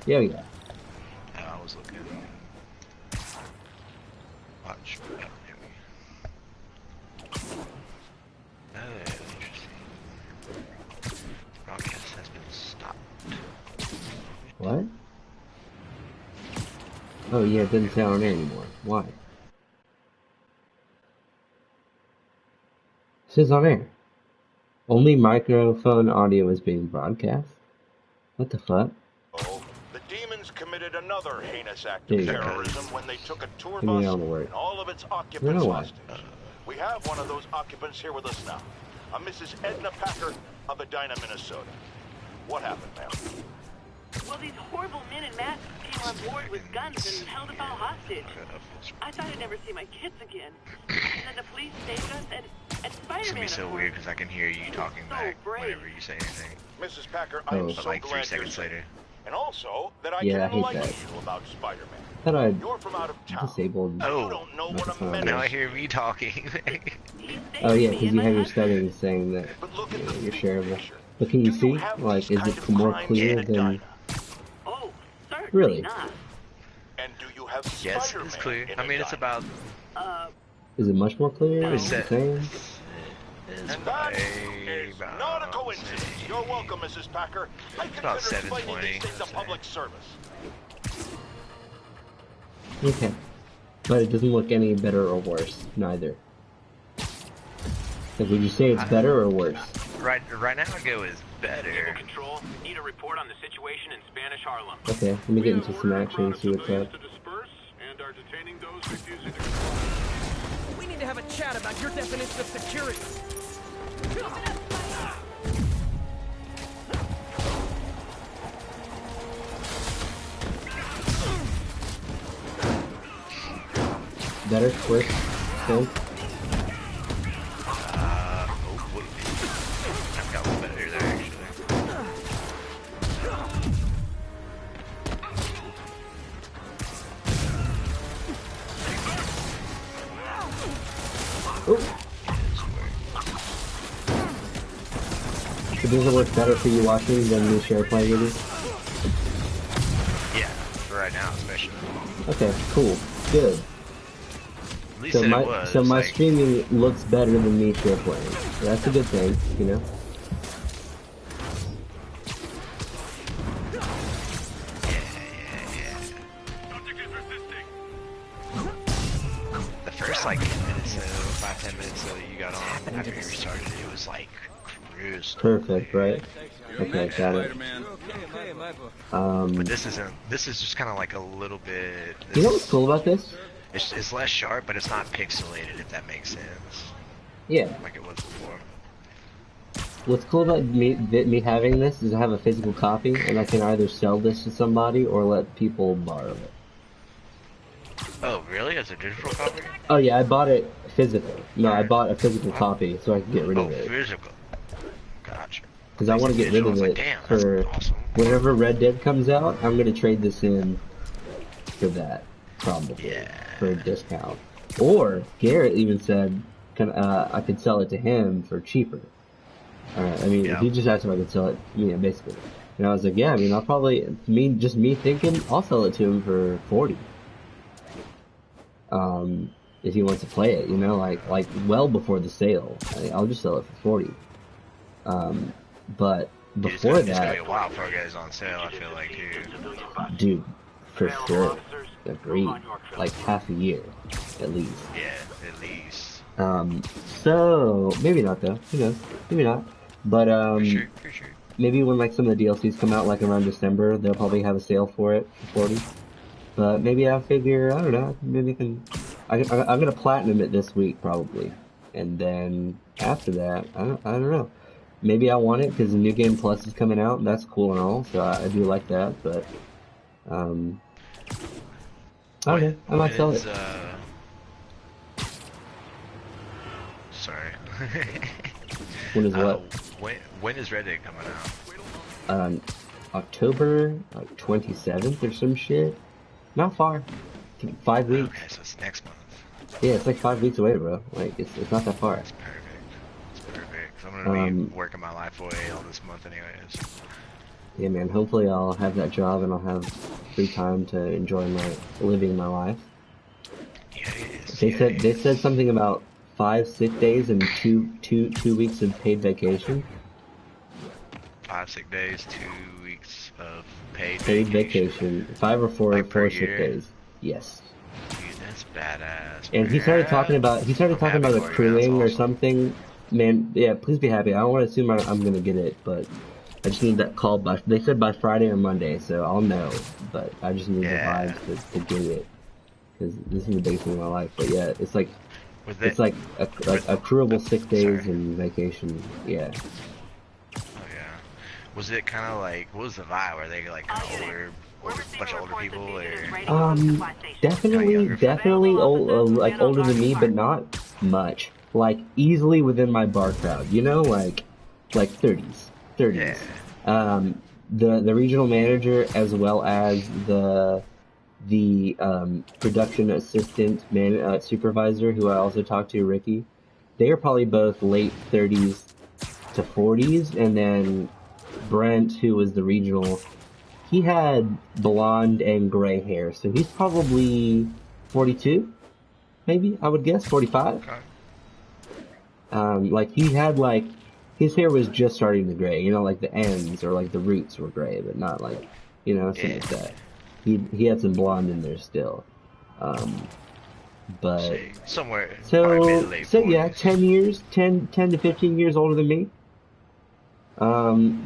Yeah, yeah. I was looking. Watch. Oh, there we go. Oh, interesting. Broadcast has been stopped. What? Oh yeah, it doesn't say on air anymore. Why? It says on air. Only microphone audio is being broadcast? What the fuck? The demons committed another heinous act There of you go. terrorism when they took a tour Give me bus all the work. and all of its I don't occupants know why. hostage. We have one of those occupants here with us now, a Mrs. Edna Packer of Edina, Minnesota. What happened, ma'am? Well, these horrible men in masks came on board with guns and held us all hostage. I thought I'd never see my kids again. And then the police saved us, and Spider-Man... It's gonna be so weird because I can hear you talking back whenever you say anything. Mrs. Packer, I'm But so like 3 glad seconds you're later. safe. And also that I Yeah, I can hate enlighten that. you about Spider-Man. Thought I'd You're from out of town. disabled. Oh. You don't know what a microphone. menace Now I hear me talking. Oh yeah, because you have your settings saying that But look at the you're big shareable. picture. But can you Do see? have Like, these is kind it of more crimes clear in than? Edina? Oh, certainly Really? not. And do you have Yes, Spider-Man it's clear. in I mean, it's Edina? about. Is it much more clear? No. Is it the same? It's And that is about not a coincidence. You're welcome, Mrs. Packer. I about consider explaining 720, these things a I'd say. public service. Okay. But it doesn't look any better or worse, neither. Like, would you say it's better or worse? Right now, I go is better. Control, need a report on the situation in Spanish Harlem. Okay, let me get into some action and see what's up. To disperse and are detaining those refusing to comply. We need to have a chat about your definition of security. Better? Worse? Same? Oh, wait. I've got one better there, actually. Oh! So does it work better for you watching than me share playing with you? Yeah, for right now, especially. Okay, cool. Good. At least So it my was. so my like, streaming looks better than me share playing. So that's a good thing, you know? The first like 10 minutes, 5-10 minutes that you got on after you restarted, it was like crystal Perfect, clear. right? Okay, got it. But this isn't. This is just kind of like a little bit. You know what's cool about this? It's less sharp, but it's not pixelated. If that makes sense. Yeah. Like it was before. What's cool about me having this is I have a physical copy, and I can either sell this to somebody or let people borrow it. Oh, really? As a digital copy? Oh yeah, I bought it physical. No, I bought a physical copy so I could get rid of Oh, it. physical. Gotcha. Because I want to get rid Digital, of I was it like, damn, that's for awesome. whenever Red Dead comes out. I'm gonna trade this in for that, probably, Yeah. for a discount. Or Garrett even said, I could sell it to him for cheaper. I mean, Yeah. he just asked if I could sell it, basically. And I was like, yeah, I mean, I'll probably, me thinking, I'll sell it to him for 40. If he wants to play it, like well before the sale. I'll just sell it for 40. But before It's gonna be that, a while before it goes on sale. I feel like, dude, for sure, agreed. Like half a year, at least. Yeah, at least. So maybe not though. Who knows? Maybe not. But For sure. maybe when like some of the DLCs come out, like around December, they'll probably have a sale for it for 40. But maybe I figure, I don't know, maybe I'm gonna platinum it this week probably, and then after that, I don't know. Maybe I want it because the New Game Plus is coming out, and that's cool and all, so I do like that. But okay, I might sell it. Sorry. When is what? When is Red Dead coming out? October 27th or some shit. Not far. 5 weeks. Okay, so it's next month. Yeah, it's like 5 weeks away, bro. Like it's not that far. It's perfect. It's perfect. 'Cause I'm gonna be working my life away all this month anyways. Yeah, man. Hopefully, I'll have that job and I'll have free time to enjoy living my life. Yes, They said yes. something about 5 sick days and two weeks of paid vacation. 5 sick days, 2 weeks of paid Paid vacation. vacation. 5 or Like per four sick year. days. Yes. Dude, that's badass, And he started I'm talking happy about for you, man. That's accruing or awesome. something. Man, yeah, please be happy. I don't want to assume I'm gonna get it, but I just need that call by. They said by Friday or Monday, so I'll know. But I just need the Yeah. vibes to get it because this is the biggest thing in my life. But yeah, Was it's that? like accruable Oh, sick sorry. days and vacation. Yeah. Oh yeah. Was it kind of like? What was the vibe? Were they like kind of We're older, bunch receiving of older reports that people, Fusion is or raiding a food supply station. kind of younger folk? Definitely old, Available officers will like be on older guard than in the me, but park. not much. Like easily within my bar crowd, you know, like 30s, Yeah. 30s. The regional manager as well as the production assistant supervisor who I also talked to, Ricky. They are probably both late 30s to 40s, and then Brent, who was the regional, he had blonde and gray hair, so he's probably 42, maybe, I would guess, 45. Okay. Like he had like, his hair was just starting to gray, you know, like the ends or like the roots were gray, but not like, you know, something Yeah. like that. He had some blonde in there still. Um, but, See, somewhere probably mid to so, late so yeah, 40s. 10 years, 10 to 15 years older than me.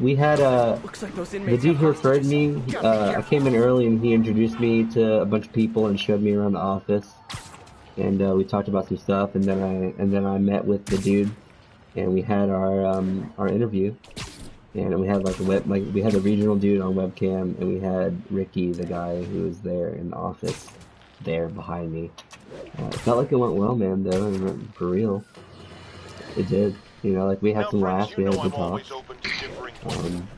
We had Looks like those the inmates dude have who referred hostages. me, Gotta be I careful. came in early and he introduced me to a bunch of people and showed me around the office. And we talked about some stuff, and then I met with the dude, and we had our interview, and we had we had the regional dude on webcam, and we had Ricky, the guy who was there in the office, there behind me. It felt like it went well, man. Though, I mean, for real, it did. You know, like we had Now, some friends, laughs, you we know had I'm good always talks. open to differing points of view. Um,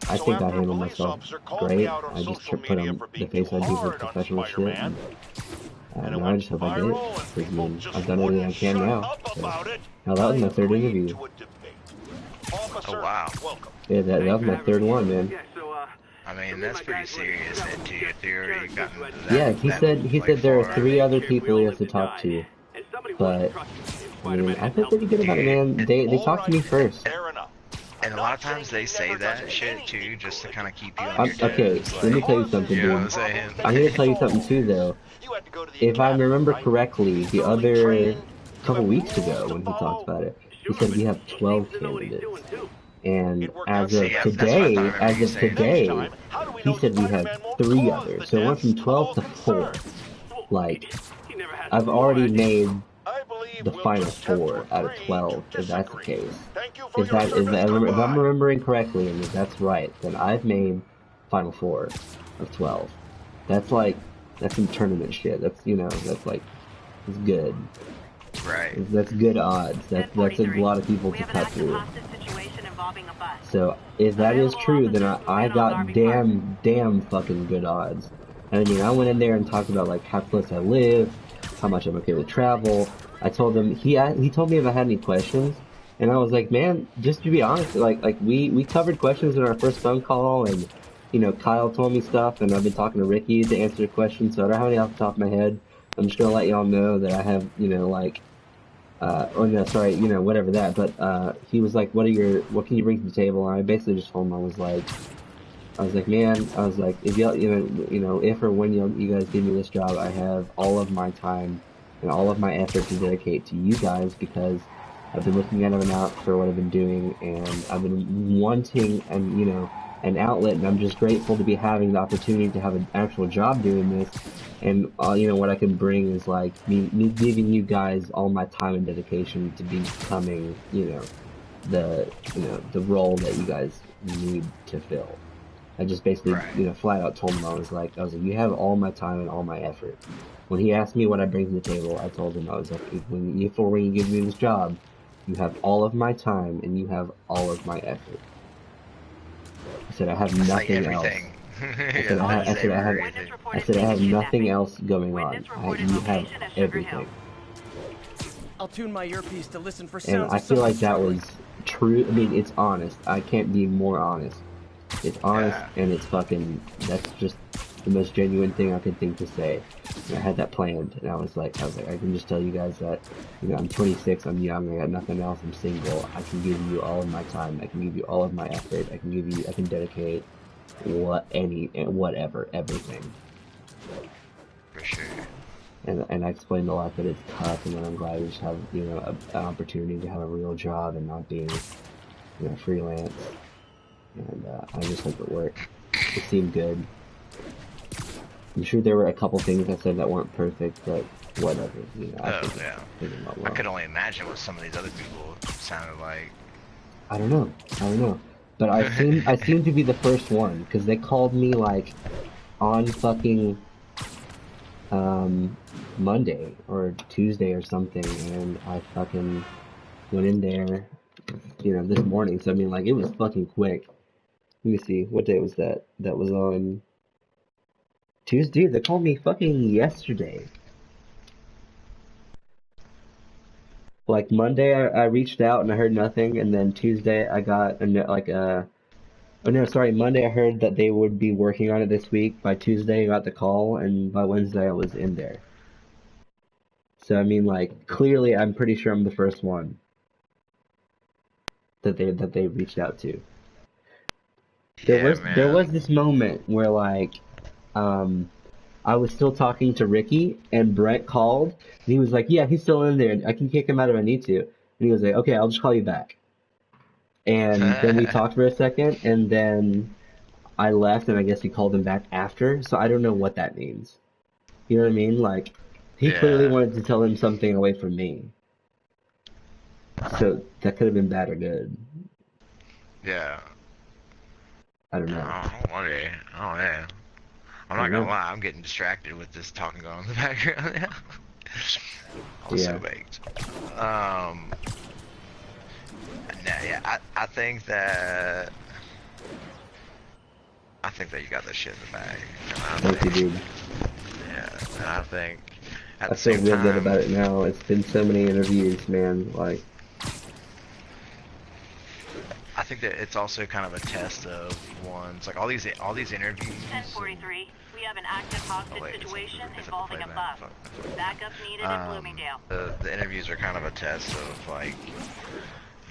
I So think I after a handled police myself officer called me great. out on I just social put media on for the being too face I do for hard on professional shit. Spider-Man, and it Now I went just hope I get it, viral, and because I people mean, just I've done everything I wouldn't can shut now. up So, about it, now that was I my third agreed interview. to a debate. Oh Officer, wow. welcome. Yeah, that was my third one, man. Yeah, so, I so mean, me and that's my pretty guys went serious got then, what to we your got theory. security You've gotten who had Yeah, that he like said there are far. three they other cared if we people all he has lived to to talk die. to, And somebody wouldn't but trust me if I mean, Spider-Man I hadn't feel helped pretty them. good about it, Dude, man. and, They All talked to right, me first. fair enough. and I'm a lot not of times saying they he say never does that shit too, anything just to good. kind of keep you on I'm your saying Okay, toes. let me Like, tell you because his something, you know what good I'm dude. problems saying? that I'm he here to tell you something solves. too, though. You had to go to the If I academy, remember right? correctly, the Thoroughly other trained. You couple have weeks rules ago to when he talked follow. about it, he Sure, said but we have he 12 seems to know what he's candidates. doing, too. And It worked out as for of See, you. that's what I thought I today, remember as you of saying Next too. today, time, how do we he know said we have Spider-Man won't 3 others. cause the So it went deaths from of 12 all to 4. concerned? Well, Like, he never had I've before, already has he? made I believe the we'll final just have to 4 out of agree to 12, if that's the disagree. case. Thank you for your service. If I'm Goodbye. remembering correctly, and if that's right, then I've made final 4 of 12. That's like, that's some tournament shit. That's, you know, that's like, it's good. Right. That's good odds. That's a 1043. lot of people We to have an cut active through. hostage situation involving a bus. So if that is Available true, then officers will I be on got Garvey Park. damn fucking good odds. And I mean, I went in there and talked about like how close I live, how much I'm okay with travel. I told him he told me if I had any questions, and I was like, man, just to be honest, like we covered questions in our first phone call, and you know Kyle told me stuff, and I've been talking to Ricky to answer the questions, so I don't have any off the top of my head. I'm just gonna let y'all know that I have, you know, like or no, sorry, you know, whatever that. But he was like, what can you bring to the table? And I basically just told him I was like, man, I was like, if y'all, you know, if or when you guys give me this job, I have all of my time and all of my effort to dedicate to you guys because I've been looking at them out for what I've been doing, and I've been wanting, and you know, an outlet, and I'm just grateful to be having the opportunity to have an actual job doing this. And you know what I can bring is like me giving you guys all my time and dedication to becoming, you know, the role that you guys need to fill. I just basically, Right. you know, flat out told him I was like, you have all my time and all my effort. When he asked me what I bring to the table, I told him I was like, when you give me this job, you have all of my time and you have all of my effort. I said I have That's like nothing else. everything. I Yeah, said that's I said I have everything. I said I have nothing else going on. Witness reported You have location at Sugar Hill. everything. I'll tune my earpiece to listen for And sounds I of feel someone like that struggling. was true. I mean, it's honest. I can't be more honest. It's honest, Yeah. and it's fucking, that's just the most genuine thing I could think to say. And I had that planned, and I was like, I can just tell you guys that, you know, I'm 26, I'm young, I got nothing else, I'm single, I can give you all of my time, I can give you all of my effort, I can dedicate whatever, everything. For sure. And I explained a lot that it's tough, and that I'm glad we just have, you know, an opportunity to have a real job and not being, you know, freelance. And I just hope it worked. It seemed good. I'm sure there were a couple things I said that weren't perfect, but whatever. You know, I think it went I well. could only imagine what some of these other people sounded like. I don't know. But I seem to be the first one, because they called me like on fucking Monday or Tuesday or something, and I fucking went in there, you know, this morning. So I mean, like, it was fucking quick. Let me see, what day was that? That was on Tuesday. They called me fucking yesterday. Like Monday, I reached out and I heard nothing, and then Tuesday I got oh no, sorry, Monday I heard that they would be working on it this week. By Tuesday I got the call, and by Wednesday I was in there. So I mean, like, clearly I'm pretty sure I'm the first one that they reached out to. Yeah, There was man. this moment where like I was still talking to Ricky, and Brent called, and he was like, "Yeah, he's still in there. I can kick him out if I need to." And he was like, "Okay, I'll just call you back." And then we talked for a second, and then I left, and I guess he called him back after. So I don't know what that means. You know what I mean? Like, he clearly Yeah. wanted to tell him something away from me. So that could have been bad or good. Yeah. I don't know. Oh, okay. Oh, yeah. I'm I not don't gonna know. lie, I'm getting distracted with this talking going on in the background now. I was so Yeah. baked. Um, nah, yeah, I think that you got this shit in the bag. And I Thank you, think, dude. yeah, and I think at I the feel same real good time, about it now. It's been so many interviews, man. Like, I think that it's also kind of a test of ones like all these interviews. 1043. We have an active hostage situation Is it the involving a playback? bus. Backup needed in Bloomingdale. The interviews are kind of a test of like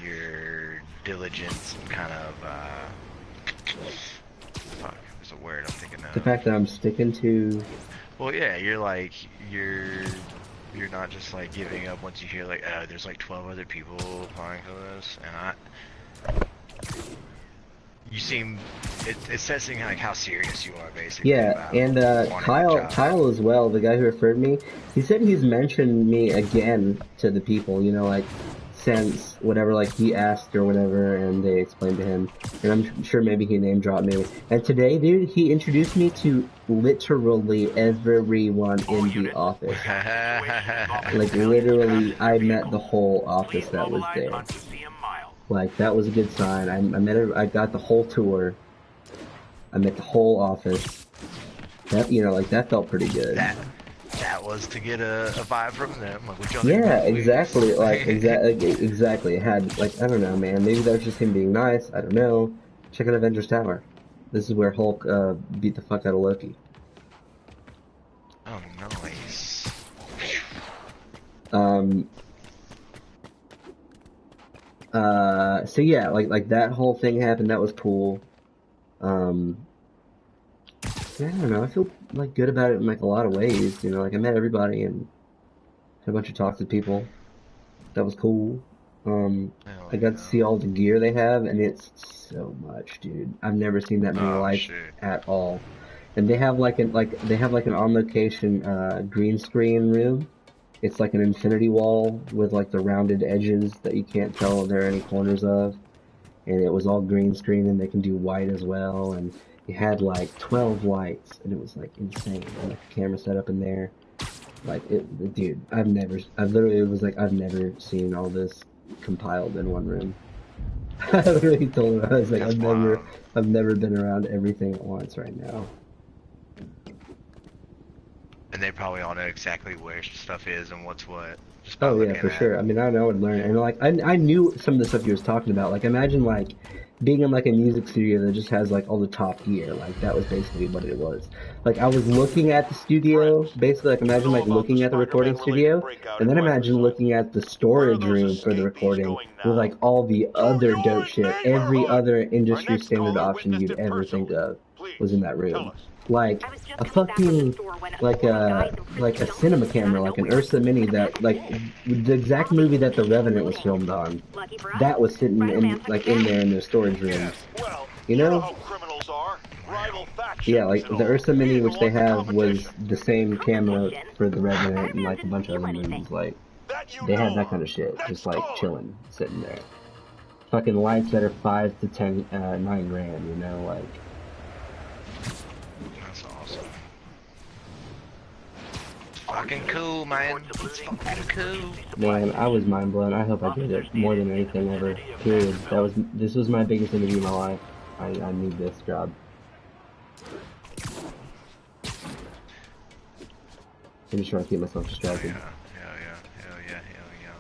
your diligence and kind of fuck, there's a word I'm thinking the of. fact that I'm sticking to, Well, yeah, you're like you're not just like giving up once you hear like there's like 12 other people applying for this, and you seem it's sensing like how serious you are basically yeah, about and wanting the job. Kyle as well, the guy who referred me, he said he's mentioned me again to the people, you know, like, since whatever, like, he asked or whatever, and they explained to him, and I'm sure maybe he name dropped me. And today, dude, he introduced me to literally everyone All in the units, office. we got a situation involving Like, civilians trapped literally, in I their met the vehicles. whole office Please that was mobilize there. onto CM Mile. Like, that was a good sign. I got the whole tour. I met the whole office. That, you know, like, that felt pretty good. That was to get a vibe from them. Like, what y'all think Yeah, about exactly. Like, Wiz? exactly. It had, like, I don't know, man. Maybe that was just him being nice. I don't know. Check out Avengers Tower. This is where Hulk, beat the fuck out of Loki. Oh, nice. Um, so yeah, like that whole thing happened. That was cool. Um, yeah, I don't know. I feel, like, good about it in, like, a lot of ways. You know, like, I met everybody and had a bunch of talks with people. That was cool. Hell I got to yeah. see all the gear they have, and it's so much, dude. I've never seen that many Oh lights shit. at all. And they have like an on location green screen room. It's like an infinity wall with like the rounded edges that you can't tell there are any corners of. And it was all green screen, and they can do white as well. And you had like 12 lights, and it was like insane. And like a camera set up in there. Like, dude, I've literally, it was like, I've never seen all this compiled in one room. I literally told him, I was like, That's wild. I've never been around everything at once right now. And they probably all know exactly where stuff is and what's what. Just by Oh yeah, looking for at. sure. I mean, I would learn, and like I knew some of the stuff you was talking about. Like imagine like being in like a music studio that just has like all the top gear. Like that was basically what it was. Like I was looking at the studio, Friends, basically like you imagine know like about the looking at the recording Spider-Man-related studio, breakout and at then Weathers, imagine huh? looking at the Where are storage those room for the escapees recording going with now? like all the To other dope your shit. Every neighborhood! other Our industry next standard caller option witnessed you'd it ever think personally. of was Please, in that tell room. us. Like I was just a coming back from the fucking store when like all these guys a in prison like a jumped me cinema just out camera, of like an nowhere. Ursa Mini that like the exact movie that The Revenant was filmed on. Lucky for us, That was sitting Spider-Man in took like it in down. there in their storage Yes, rooms. well, You you know know? how criminals are. Rival Yeah, factions like and the all. Ursa We Mini didn't which they want the have was competition. the same camera Competition? for The Revenant and Spider-Man like a didn't bunch of other steal anything. movies. Like That you they had know that of. kind of shit, just Next like caller. chilling, sitting there. Fucking lights that are 5 to 10, 9 grand. You know, like That's awesome. Fucking cool, man. It's fucking cool. man, I was mind blown. I hope I get it more than anything ever. Period. This was my biggest interview of my life. I need this job. I'm just trying to keep myself Hell distracted. yeah. Hell yeah. Hell yeah. Hell yeah.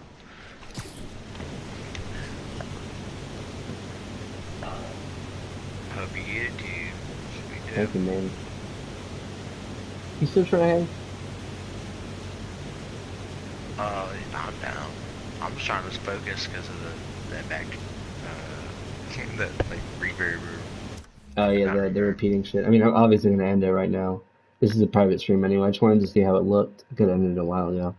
Hope you get it too. We do. Thank you, man. You still trying to hang? I'm down. I'm just trying to focus because of that back, that like reverb. Oh yeah, Not the reverb. repeating shit. I mean, I'm obviously gonna end it right now. This is a private stream anyway. I just wanted to see how it looked. I could have ended it a while ago.